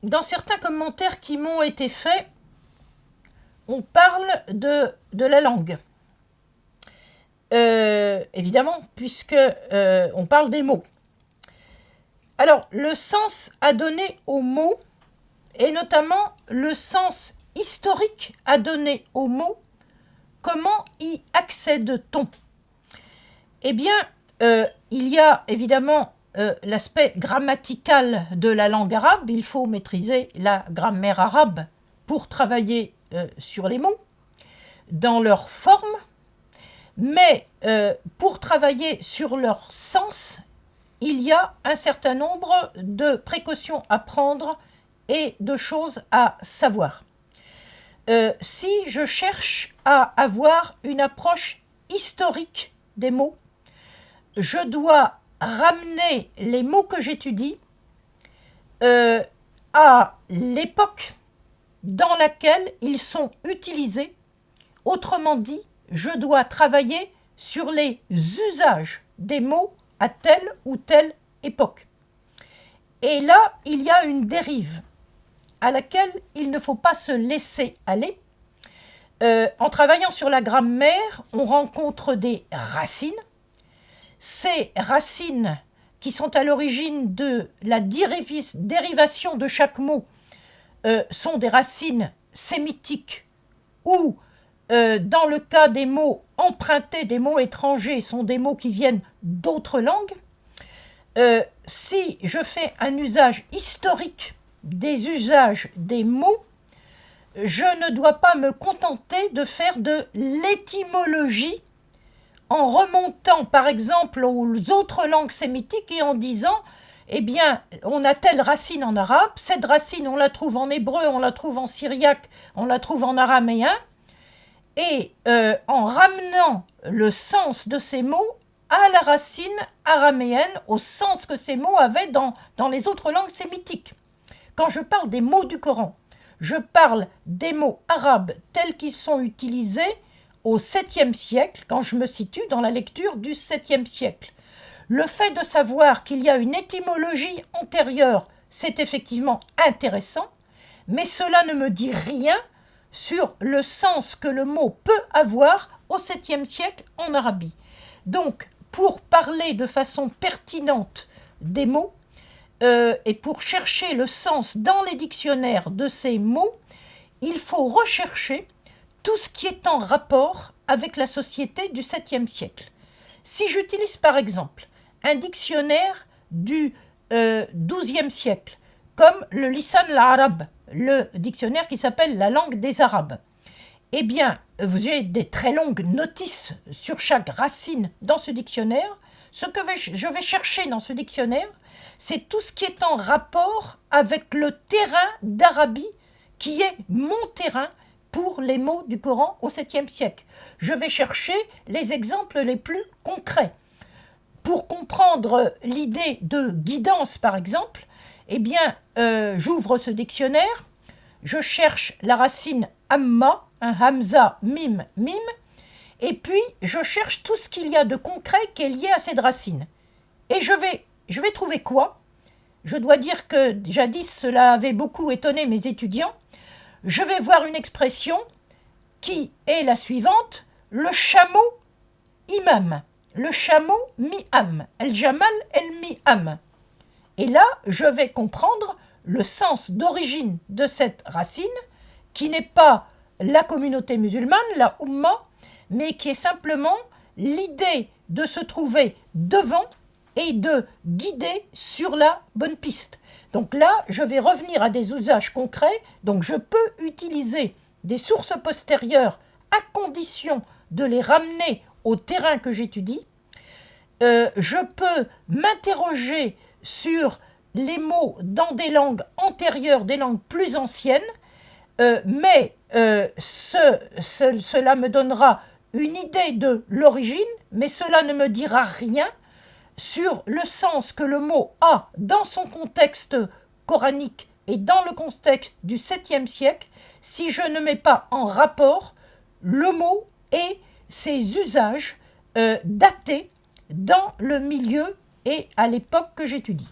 dans certains commentaires qui m'ont été faits, on parle de la langue. Évidemment, puisque on parle des mots. Alors, le sens à donner aux mots, et notamment le sens historique à donner aux mots, comment y accède-t-on? Eh bien, il y a évidemment l'aspect grammatical de la langue arabe. Il faut maîtriser la grammaire arabe pour travailler sur les mots, dans leur forme, mais pour travailler sur leur sens, il y a un certain nombre de précautions à prendre et de choses à savoir. Si je cherche à avoir une approche historique des mots, je dois ramener les mots que j'étudie à l'époque dans laquelle ils sont utilisés. Autrement dit, je dois travailler sur les usages des mots à telle ou telle époque. Et là, il y a une dérive à laquelle il ne faut pas se laisser aller. En travaillant sur la grammaire, on rencontre des racines. Ces racines qui sont à l'origine de la dérivation de chaque mot sont des racines sémitiques ou, dans le cas des mots empruntés, des mots étrangers, sont des mots qui viennent d'autres langues. Si je fais un usage historique des usages des mots, je ne dois pas me contenter de faire de l'étymologie en remontant par exemple aux autres langues sémitiques et en disant eh bien, on a telle racine en arabe, cette racine on la trouve en hébreu, on la trouve en syriaque, on la trouve en araméen, et en ramenant le sens de ces mots à la racine araméenne, au sens que ces mots avaient dans les autres langues sémitiques. Quand je parle des mots du Coran, je parle des mots arabes tels qu'ils sont utilisés au 7e siècle, quand je me situe dans la lecture du 7e siècle. Le fait de savoir qu'il y a une étymologie antérieure, c'est effectivement intéressant, mais cela ne me dit rien sur le sens que le mot peut avoir au 7e siècle en Arabie. Donc, pour parler de façon pertinente des mots, et pour chercher le sens dans les dictionnaires de ces mots, il faut rechercher tout ce qui est en rapport avec la société du 7e siècle. Si j'utilise par exemple un dictionnaire du 12e siècle, comme le Lisan al-Arab, le dictionnaire qui s'appelle la langue des Arabes, eh bien, j'ai des très longues notices sur chaque racine dans ce dictionnaire. Ce que je vais chercher dans ce dictionnaire, c'est tout ce qui est en rapport avec le terrain d'Arabie, qui est mon terrain pour les mots du Coran au 7e siècle. Je vais chercher les exemples les plus concrets. Pour comprendre l'idée de guidance, par exemple, eh bien, j'ouvre ce dictionnaire, je cherche la racine amma, un hamza, mim, mim, et puis je cherche tout ce qu'il y a de concret qui est lié à cette racine. Et je vais trouver quoi? Je dois dire que jadis, cela avait beaucoup étonné mes étudiants. Je vais voir une expression qui est la suivante, le chameau imam, le chameau mi-am, el-jamal el-mi-am. Et là, je vais comprendre le sens d'origine de cette racine, qui n'est pas la communauté musulmane, la Ummah, mais qui est simplement l'idée de se trouver devant et de guider sur la bonne piste. Donc là, je vais revenir à des usages concrets, donc je peux utiliser des sources postérieures à condition de les ramener au terrain que j'étudie. Je peux m'interroger sur les mots dans des langues antérieures, des langues plus anciennes, mais cela me donnera une idée de l'origine, mais cela ne me dira rien sur le sens que le mot a dans son contexte coranique et dans le contexte du 7e siècle, si je ne mets pas en rapport le mot et ses usages datés dans le milieu et à l'époque que j'étudie.